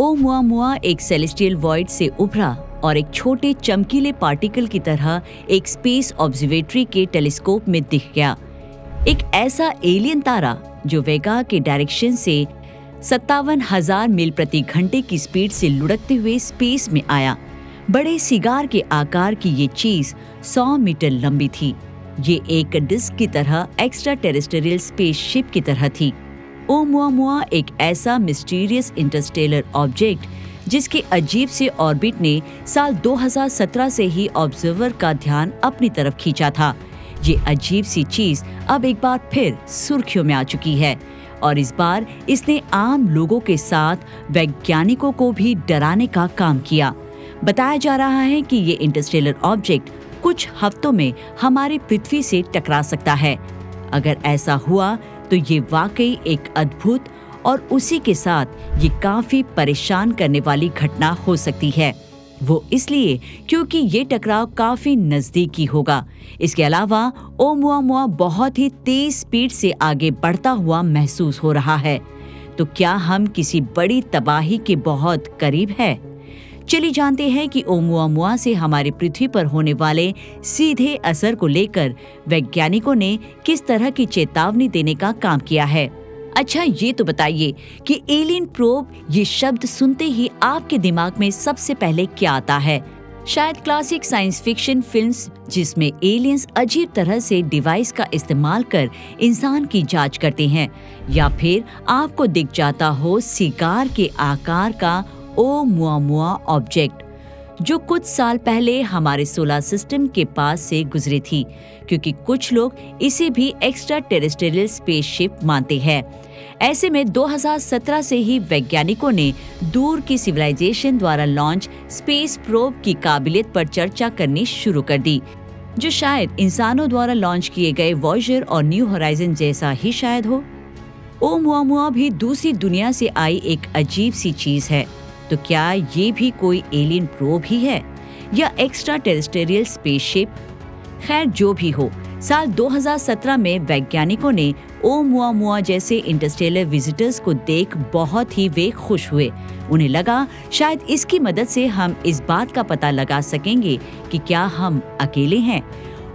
ओमुआमुआ एक celestial void से उभरा और एक छोटे चमकीले पार्टिकल की तरह एक स्पेस ऑब्जर्वेटरी के टेलीस्कोप में दिख गया। एक ऐसा एलियन तारा जो वेगा के डायरेक्शन से 57,000 मील प्रति घंटे की स्पीड से लुढ़कते हुए स्पेस में आया। बड़े सिगार के आकार की ये चीज 100 मीटर लंबी थी। ये एक डिस्क की तरह एक्स्ट्रा टेरेस्ट्रियल स्पेसशिप की तरह थी। ओमुआमुआ एक ऐसा मिस्टीरियस इंटरस्टेलर ऑब्जेक्ट जिसके अजीब से ऑर्बिट ने साल 2017 से ही ऑब्जर्वर का ध्यान अपनी तरफ खींचा था। ये अजीब सी चीज अब एक बार फिर सुर्खियों में आ चुकी है और इस बार इसने आम लोगों के साथ वैज्ञानिकों को भी डराने का काम किया। बताया जा रहा है कि ये इंटरस्टेलर ऑब्जेक्ट कुछ हफ्तों में हमारी पृथ्वी से टकरा सकता है। अगर ऐसा हुआ तो ये वाकई एक अद्भुत और उसी के साथ ये काफी परेशान करने वाली घटना हो सकती है। वो इसलिए क्योंकि ये टकराव काफी नजदीकी होगा। इसके अलावा ओमुआमुआ बहुत ही तेज स्पीड से आगे बढ़ता हुआ महसूस हो रहा है। तो क्या हम किसी बड़ी तबाही के बहुत करीब है? चलिए जानते हैं कि ओमुआमुआ से हमारी पृथ्वी पर होने वाले सीधे असर को लेकर वैज्ञानिकों ने किस तरह की चेतावनी देने का काम किया है। अच्छा, ये तो बताइए कि एलियन प्रोब ये शब्द सुनते ही आपके दिमाग में सबसे पहले क्या आता है? शायद क्लासिक साइंस फिक्शन फिल्म्स जिसमें एलियंस अजीब तरह से डिवाइस का इस्तेमाल कर इंसान की जांच करते हैं, या फिर आपको दिख जाता हो सिगार के आकार का ओमुआमुआ ऑब्जेक्ट जो कुछ साल पहले हमारे सोलर सिस्टम के पास से गुजरी थी, क्योंकि कुछ लोग इसे भी एक्स्ट्रा टेरेस्ट्रियल स्पेसशिप मानते हैं। ऐसे में 2017 से ही वैज्ञानिकों ने दूर की सिविलाइजेशन द्वारा लॉन्च स्पेस प्रोब की काबिलियत पर चर्चा करनी शुरू कर दी, जो शायद इंसानों द्वारा लॉन्च किए गए वॉयेजर और न्यू होराइजन जैसा ही शायद हो। ओमुआमुआ भी दूसरी दुनिया से आई एक अजीब सी चीज है। तो क्या ये भी कोई एलियन प्रोब ही है या एक्स्ट्रा टेरेस्ट्रियल स्पेसशिप? खैर, जो भी हो, साल 2017 में वैज्ञानिकों ने ओमुआमुआ जैसे इंटरस्टेलर विजिटर्स को देख बहुत ही वे खुश हुए। उन्हें लगा शायद इसकी मदद से हम इस बात का पता लगा सकेंगे कि क्या हम अकेले हैं।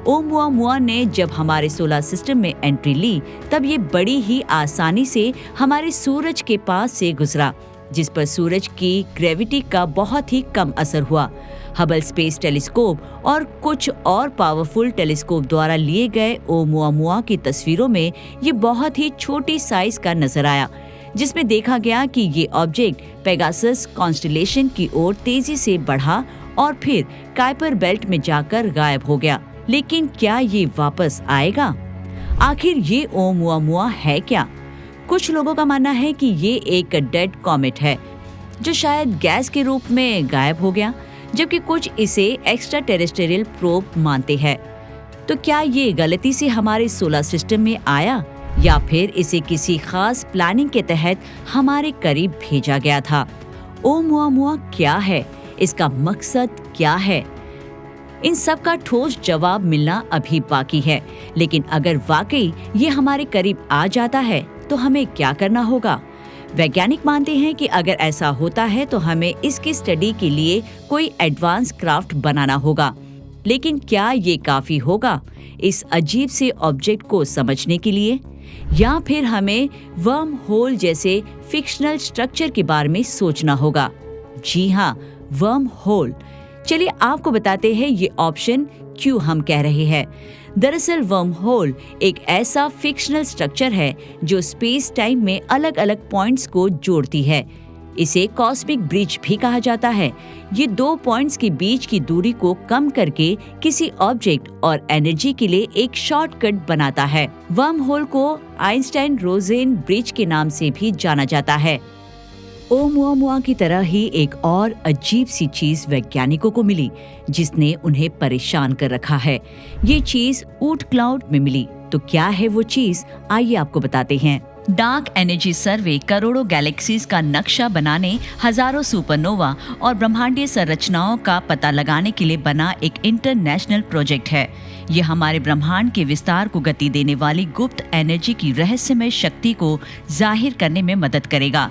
ओमुआमुआ ने जब हमारे सोलर सिस्टम में एंट्री ली तब ये बड़ी ही आसानी से हमारे सूरज के पास से गुजरा, जिस पर सूरज की ग्रेविटी का बहुत ही कम असर हुआ। हबल स्पेस टेलीस्कोप और कुछ और पावरफुल टेलीस्कोप द्वारा लिए गए ओमुआमुआ की तस्वीरों में ये बहुत ही छोटी साइज का नजर आया, जिसमें देखा गया कि ये ऑब्जेक्ट पेगासस कॉन्स्टेलेशन की ओर तेजी से बढ़ा और फिर काइपर बेल्ट में जाकर गायब हो गया। लेकिन क्या ये वापस आएगा? आखिर ये ओमुआमुआ है क्या? कुछ लोगों का मानना है कि ये एक डेड कॉमेट है जो शायद गैस के रूप में गायब हो गया, जबकि कुछ इसे एक्स्ट्रा टेरेस्ट्रियल प्रोब मानते हैं। तो क्या ये गलती से हमारे सोलर सिस्टम में आया या फिर इसे किसी खास प्लानिंग के तहत हमारे करीब भेजा गया था? ओमुआमुआ क्या है? इसका मकसद क्या है? इन सब का ठोस जवाब मिलना अभी बाकी है। लेकिन अगर वाकई ये हमारे करीब आ जाता है तो हमें क्या करना होगा? वैज्ञानिक मानते हैं कि अगर ऐसा होता है तो हमें इसकी स्टडी के लिए कोई एडवांस क्राफ्ट बनाना होगा। लेकिन क्या ये काफी होगा इस अजीब से ऑब्जेक्ट को समझने के लिए? या फिर हमें वर्म होल जैसे फिक्शनल स्ट्रक्चर के बारे में सोचना होगा? जी हाँ, वर्म होल। चलिए आपको बताते हैं ये ऑप्शन क्यों हम कह रहे हैं। दरअसल वर्म होल एक ऐसा फिक्शनल स्ट्रक्चर है जो स्पेस टाइम में अलग अलग पॉइंट्स को जोड़ती है। इसे कॉस्मिक ब्रिज भी कहा जाता है। ये दो पॉइंट्स के बीच की दूरी को कम करके किसी ऑब्जेक्ट और एनर्जी के लिए एक शॉर्टकट बनाता है। वर्म होल को आइंस्टाइन रोजेन ब्रिज के नाम से भी जाना जाता है। ओमुआमुआ की तरह ही एक और अजीब सी चीज वैज्ञानिकों को मिली जिसने उन्हें परेशान कर रखा है। ये चीज ऊट क्लाउड में मिली। तो क्या है वो चीज? आइए आपको बताते हैं। डार्क एनर्जी सर्वे करोड़ों गैलेक्सीज का नक्शा बनाने, हजारों सुपरनोवा और ब्रह्मांडीय संरचनाओं का पता लगाने के लिए बना एक इंटरनेशनल प्रोजेक्ट है। ये हमारे ब्रह्मांड के विस्तार को गति देने वाली गुप्त एनर्जी की रहस्यमय शक्ति को जाहिर करने में मदद करेगा।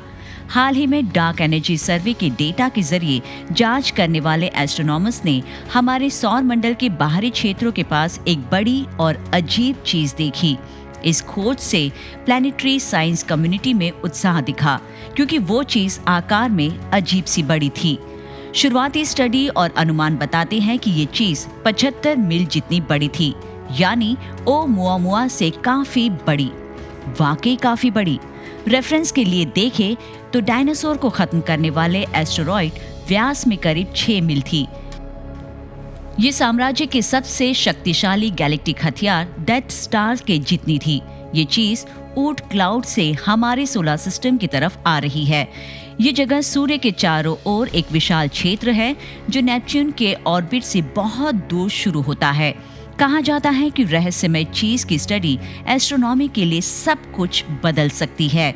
हाल ही में डार्क एनर्जी सर्वे के डेटा के जरिए जांच करने वाले एस्ट्रोनॉमर्स ने हमारे सौर मंडल के बाहरी क्षेत्रों के पास एक बड़ी और अजीब चीज देखी। इस खोज से प्लैनेटरी साइंस कम्युनिटी में उत्साह दिखा, क्योंकि वो चीज आकार में अजीब सी बड़ी थी। शुरुआती स्टडी और अनुमान बताते हैं कि ये चीज 75 मील जितनी बड़ी थी, यानी ओमुआमुआ से काफी बड़ी। वाकई काफी बड़ी। रेफरेंस के लिए देखें तो डायनासोर को खत्म करने वाले एस्टेरॉयड व्यास में करीब 6 मील थी। ये साम्राज्य के सबसे शक्तिशाली गैलेक्टिक हथियार डेथ स्टार के जितनी थी। ये चीज ऊट क्लाउड से हमारे सोलर सिस्टम की तरफ आ रही है। ये जगह सूर्य के चारों ओर एक विशाल क्षेत्र है जो नेपच्यून के ऑर्बिट से बहुत दूर शुरू होता है। कहा जाता है कि रहस्यमय चीज की स्टडी एस्ट्रोनॉमी के लिए सब कुछ बदल सकती है।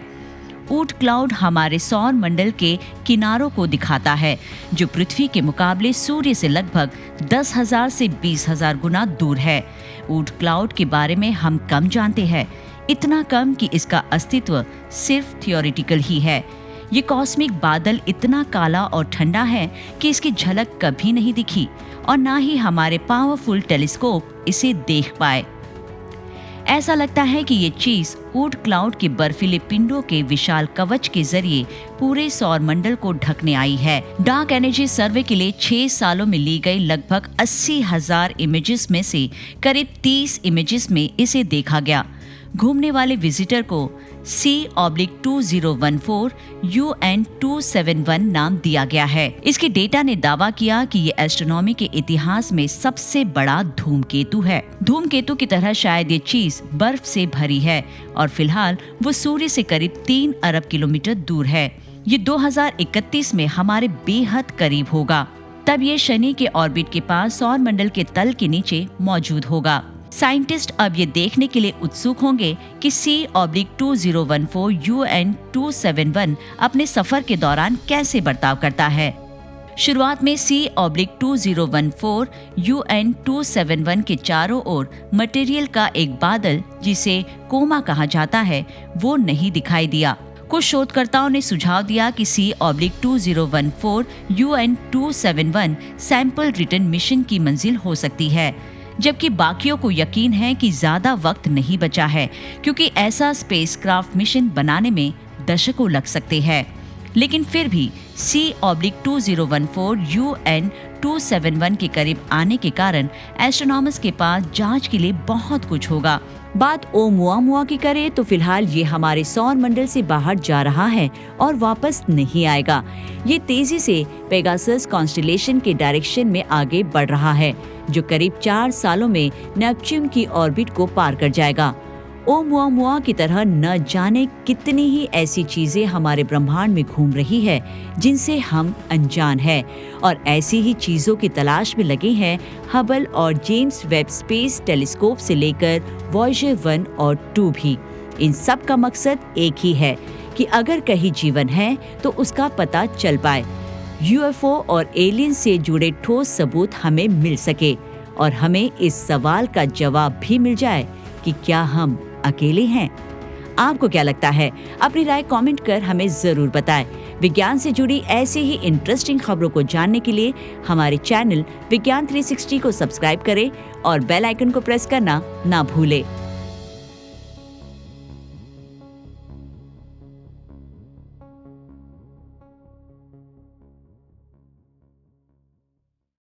ऊट क्लाउड हमारे सौर मंडल के किनारों को दिखाता है, जो पृथ्वी के मुकाबले सूर्य से लगभग 10,000 से 20,000 गुना दूर है। ऊट क्लाउड के बारे में हम कम जानते हैं, इतना कम कि इसका अस्तित्व सिर्फ थियोरिटिकल ही है। ये कॉस्मिक बादल इतना काला और ठंडा है कि इसकी झलक कभी नहीं दिखी और ना ही हमारे पावरफुल टेलीस्कोप इसे देख पाए। ऐसा लगता है कि ये चीज ऊट क्लाउड के बर्फीले पिंडों के विशाल कवच के जरिए पूरे सौर मंडल को ढकने आई है। डार्क एनर्जी सर्वे के लिए 6 सालों में ली गई लगभग 80,000 इमेजेस में से करीब 30 इमेजेस में इसे देखा गया। घूमने वाले विजिटर को C/2014 UN-271 नाम दिया गया है। इसके डेटा ने दावा किया कि ये एस्ट्रोनॉमी के इतिहास में सबसे बड़ा धूमकेतु है। धूमकेतु की तरह शायद ये चीज बर्फ से भरी है और फिलहाल वो सूर्य से करीब 3 अरब किलोमीटर दूर है। ये 2031 में हमारे बेहद करीब होगा। तब ये शनि के ऑर्बिट के पास सौर मंडल के तल के नीचे मौजूद होगा। साइंटिस्ट अब ये देखने के लिए उत्सुक होंगे कि C/2014 UN-271 अपने सफर के दौरान कैसे बर्ताव करता है। शुरुआत में C/2014 UN-271 के चारों ओर मटेरियल का एक बादल, जिसे कोमा कहा जाता है, वो नहीं दिखाई दिया। कुछ शोधकर्ताओं ने सुझाव दिया कि C/2014 UN-271 sample return mission की मंजिल हो सकती है, जबकि बाकियों को यकीन है कि ज्यादा वक्त नहीं बचा है, क्योंकि ऐसा स्पेसक्राफ्ट मिशन बनाने में दशकों लग सकते हैं। लेकिन फिर भी C/2014 UN-271 के करीब आने के कारण एस्ट्रोनॉमर्स के पास जांच के लिए बहुत कुछ होगा। बात ओमुआमुआ की करें तो फिलहाल ये हमारे सौर मंडल से बाहर जा रहा है और वापस नहीं आएगा। ये तेजी से पेगासस कॉन्स्टेलेशन के डायरेक्शन में आगे बढ़ रहा है, जो करीब 4 सालों में नेपच्यून की ऑर्बिट को पार कर जाएगा। ओमुआमुआ की तरह न जाने कितनी ही ऐसी चीजें हमारे ब्रह्मांड में घूम रही है जिनसे हम अनजान हैं, और ऐसी ही चीजों की तलाश में लगे हैं हबल और जेम्स वेब स्पेस टेलीस्कोप से लेकर वॉयेजर 1 और 2 भी। इन सब का मकसद एक ही है कि अगर कहीं जीवन है तो उसका पता चल पाए, यूएफओ और एलियन से जुड़े ठोस सबूत हमें मिल सके और हमें इस सवाल का जवाब भी मिल जाए कि क्या हम अकेले हैं। आपको क्या लगता है? अपनी राय कमेंट कर हमें जरूर बताएं। विज्ञान से जुड़ी ऐसी ही इंटरेस्टिंग खबरों को जानने के लिए हमारे चैनल विज्ञान 360 को सब्सक्राइब करें और बेल आइकन को प्रेस करना ना भूलें।